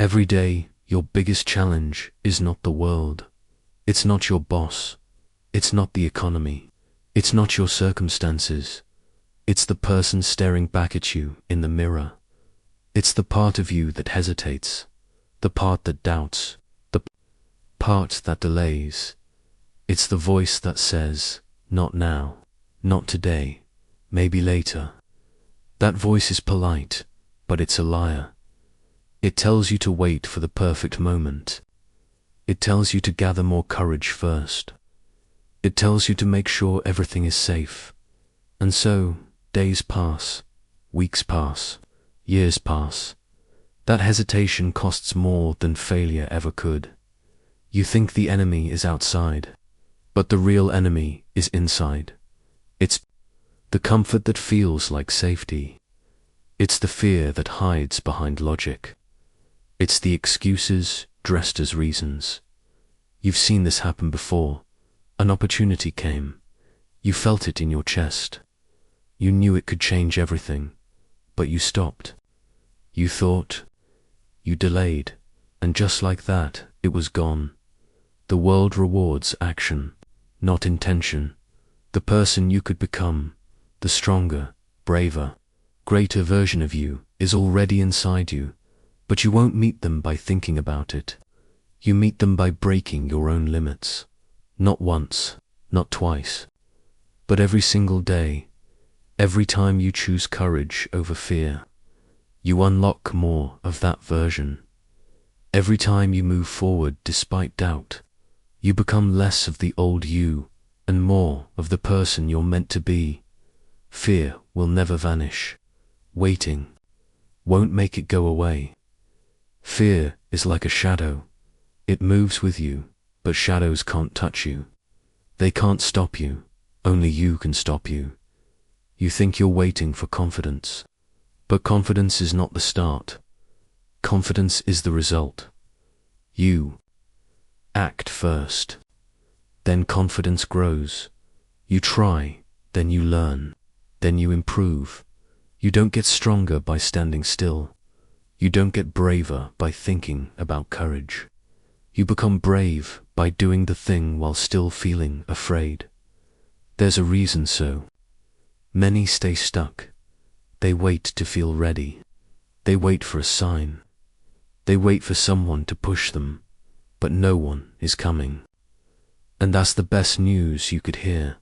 Every day, your biggest challenge is not the world. It's not your boss. It's not the economy. It's not your circumstances. It's the person staring back at you in the mirror. It's the part of you that hesitates, the part that doubts, the part that delays. It's the voice that says, not now, not today, maybe later. That voice is polite, but it's a liar. It tells you to wait for the perfect moment. It tells you to gather more courage first. It tells you to make sure everything is safe. And so, days pass, weeks pass, years pass. That hesitation costs more than failure ever could. You think the enemy is outside, but the real enemy is inside. It's the comfort that feels like safety. It's the fear that hides behind logic. It's the excuses dressed as reasons. You've seen this happen before. An opportunity came. You felt it in your chest. You knew it could change everything, but you stopped. You thought. You delayed, and just like that, it was gone. The world rewards action, not intention. The person you could become, the stronger, braver, greater version of you, is already inside you, but you won't meet them by thinking about it. You meet them by breaking your own limits. Not once, not twice, but every single day. Every time you choose courage over fear, you unlock more of that version. Every time you move forward despite doubt, you become less of the old you and more of the person you're meant to be. Fear will never vanish. Waiting won't make it go away. Fear is like a shadow. It moves with you, but shadows can't touch you. They can't stop you. Only you can stop you. You think you're waiting for confidence, but confidence is not the start. Confidence is the result. You act first, then confidence grows. You try, then you learn, then you improve. You don't get stronger by standing still. You don't get braver by thinking about courage. You become brave by doing the thing while still feeling afraid. There's a reason so. Many stay stuck. They wait to feel ready. They wait for a sign. They wait for someone to push them, but no one is coming. And that's the best news you could hear,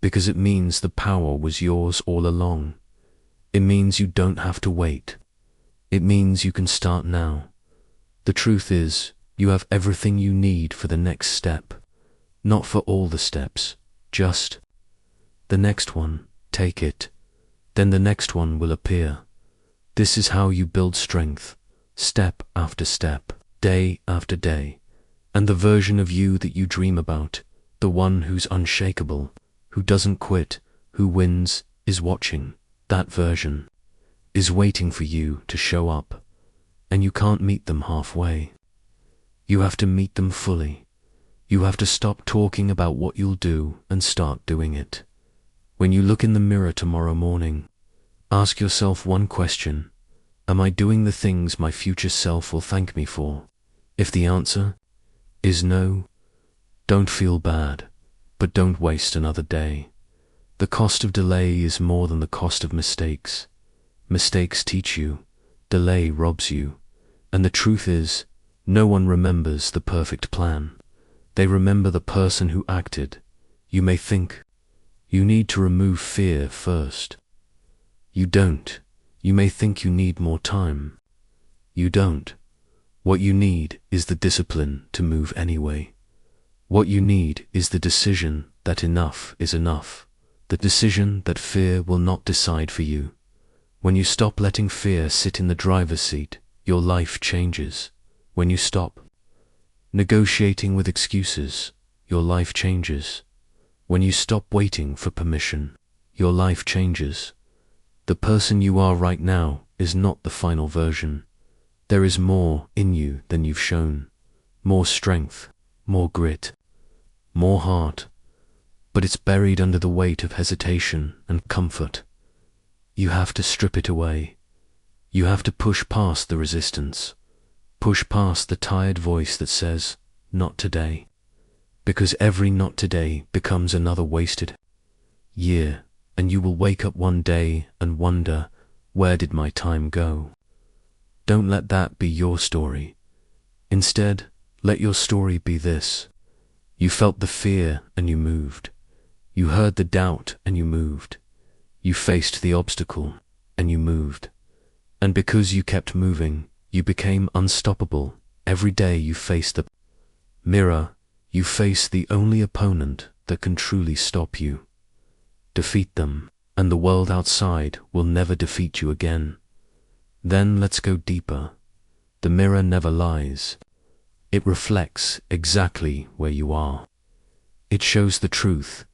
because it means the power was yours all along. It means you don't have to wait. It means you can start now. The truth is, you have everything you need for the next step. Not for all the steps, just the next one. Take it. Then the next one will appear. This is how you build strength, step after step, day after day. And the version of you that you dream about, the one who's unshakable, who doesn't quit, who wins, is watching. That version is waiting for you to show up. And you can't meet them halfway. You have to meet them fully. You have to stop talking about what you'll do and start doing it. When you look in the mirror tomorrow morning, ask yourself one question. Am I doing the things my future self will thank me for? If the answer is no, don't feel bad, but don't waste another day. The cost of delay is more than the cost of mistakes. Mistakes teach you, delay robs you, and the truth is, no one remembers the perfect plan. They remember the person who acted. You may think you need to remove fear first. You don't. You may think you need more time. You don't. What you need is the discipline to move anyway. What you need is the decision that enough is enough. The decision that fear will not decide for you. When you stop letting fear sit in the driver's seat, your life changes. When you stop negotiating with excuses, your life changes. When you stop waiting for permission, your life changes. The person you are right now is not the final version. There is more in you than you've shown. More strength, more grit, more heart. But it's buried under the weight of hesitation and comfort. You have to strip it away. You have to push past the resistance. Push past the tired voice that says, "Not today." Because every not today becomes another wasted year, and you will wake up one day and wonder, where did my time go? Don't let that be your story. Instead, let your story be this. You felt the fear and you moved. You heard the doubt and you moved. You faced the obstacle and you moved. And because you kept moving, you became unstoppable. Every day you face the mirror, you face the only opponent that can truly stop you. Defeat them, and the world outside will never defeat you again. Then let's go deeper. The mirror never lies. It reflects exactly where you are. It shows the truth,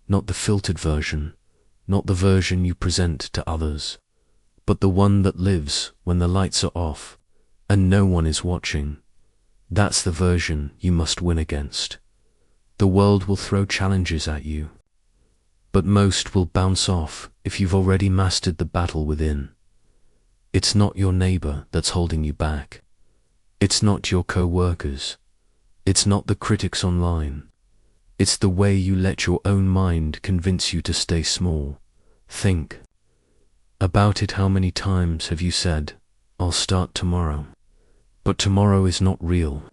not the filtered version, not the version you present to others, but the one that lives when the lights are off and no one is watching. That's the version you must win against. The world will throw challenges at you, but most will bounce off if you've already mastered the battle within. It's not your neighbor that's holding you back. It's not your co-workers. It's not the critics online. It's the way you let your own mind convince you to stay small. Think about it. How many times have you said, "I'll start tomorrow"? But tomorrow is not real.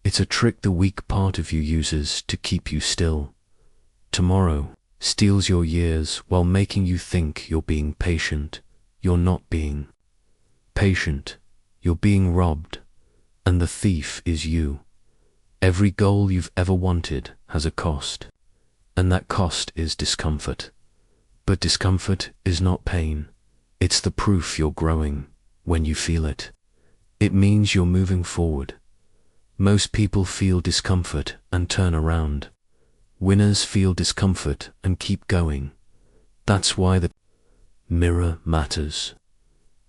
It's a trick the weak part of you uses to keep you still. Tomorrow steals your years while making you think you're being patient. You're not being patient. You're being robbed. And the thief is you. Every goal you've ever wanted has a cost. And that cost is discomfort. But discomfort is not pain. It's the proof you're growing when you feel it. It means you're moving forward. Most people feel discomfort and turn around. Winners feel discomfort and keep going. That's why the mirror matters.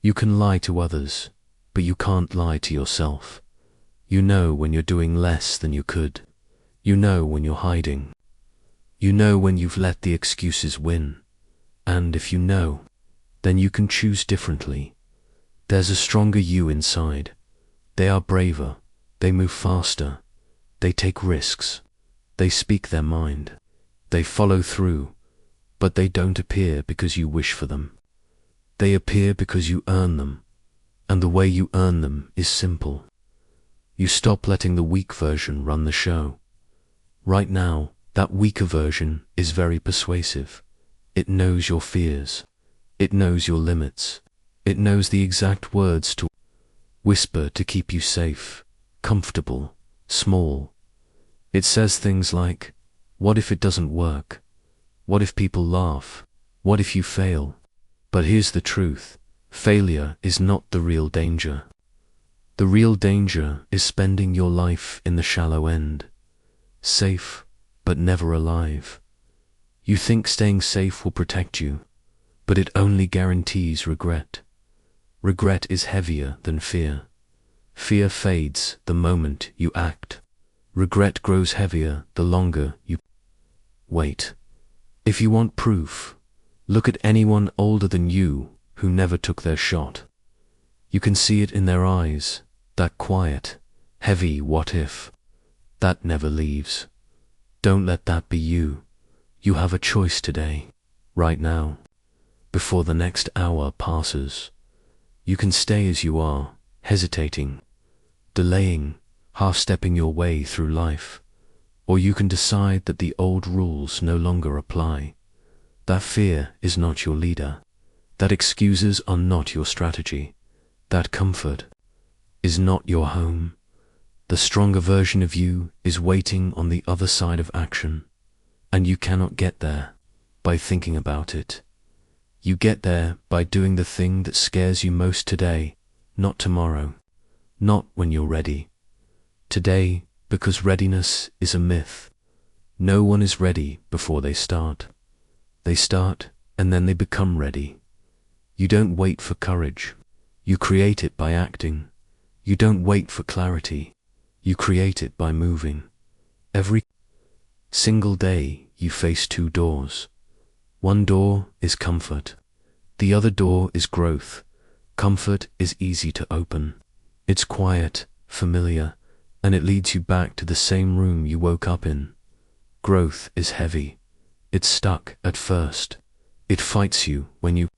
You can lie to others, but you can't lie to yourself. You know when you're doing less than you could. You know when you're hiding. You know when you've let the excuses win. And if you know, then you can choose differently. There's a stronger you inside. They are braver. They move faster. They take risks. They speak their mind. They follow through, but they don't appear because you wish for them. They appear because you earn them, and the way you earn them is simple. You stop letting the weak version run the show. Right now, that weaker version is very persuasive. It knows your fears. It knows your limits. It knows the exact words to whisper to keep you safe, comfortable, small. It says things like, "What if it doesn't work? What if people laugh? What if you fail?" But here's the truth. Failure is not the real danger. The real danger is spending your life in the shallow end. Safe, but never alive. You think staying safe will protect you, but it only guarantees regret. Regret is heavier than fear. Fear fades the moment you act. Regret grows heavier the longer you wait. If you want proof, look at anyone older than you who never took their shot. You can see it in their eyes, that quiet, heavy what if. That never leaves. Don't let that be you. You have a choice today, right now, before the next hour passes. You can stay as you are, hesitating, delaying, half-stepping your way through life, or you can decide that the old rules no longer apply. That fear is not your leader. That excuses are not your strategy. That comfort is not your home. The stronger version of you is waiting on the other side of action, and you cannot get there by thinking about it. You get there by doing the thing that scares you most today, not tomorrow, not when you're ready. Today, because readiness is a myth. No one is ready before they start. They start and then they become ready. You don't wait for courage. You create it by acting. You don't wait for clarity. You create it by moving. Every single day you face two doors. One door is comfort. The other door is growth. Comfort is easy to open. It's quiet, familiar, and it leads you back to the same room you woke up in. Growth is heavy. It's stuck at first. It fights you when you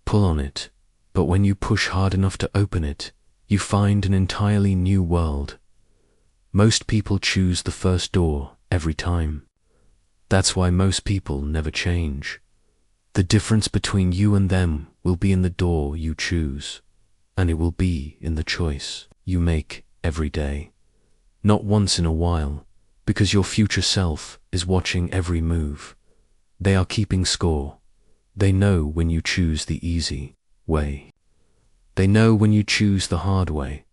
pull on it, but when you push hard enough to open it, you find an entirely new world. Most people choose the first door every time. That's why most people never change. The difference between you and them will be in the door you choose, and it will be in the choice you make every day. Not once in a while, because your future self is watching every move. They are keeping score. They know when you choose the easy way. They know when you choose the hard way,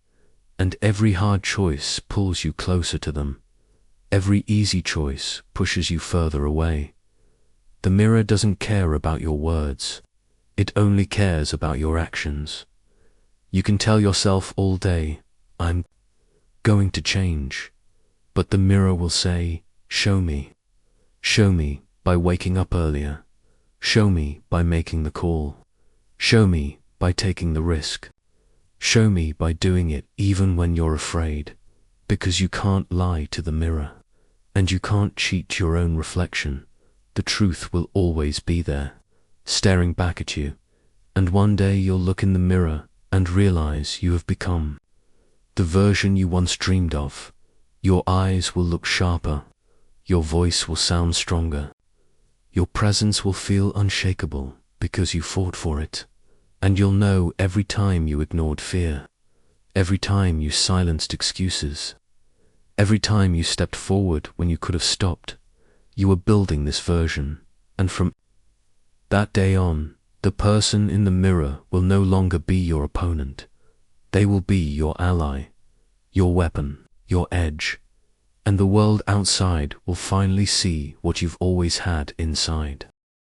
and every hard choice pulls you closer to them. Every easy choice pushes you further away. The mirror doesn't care about your words. It only cares about your actions. You can tell yourself all day, I'm going to change. But the mirror will say, show me. Show me by waking up earlier. Show me by making the call. Show me by taking the risk. Show me by doing it even when you're afraid. Because you can't lie to the mirror. And you can't cheat your own reflection. The truth will always be there, staring back at you. And one day you'll look in the mirror and realize you have become the version you once dreamed of. Your eyes will look sharper. Your voice will sound stronger. Your presence will feel unshakable because you fought for it. And you'll know every time you ignored fear, every time you silenced excuses, every time you stepped forward when you could have stopped, you were building this version. And from that day on, the person in the mirror will no longer be your opponent. They will be your ally, your weapon, your edge, and the world outside will finally see what you've always had inside.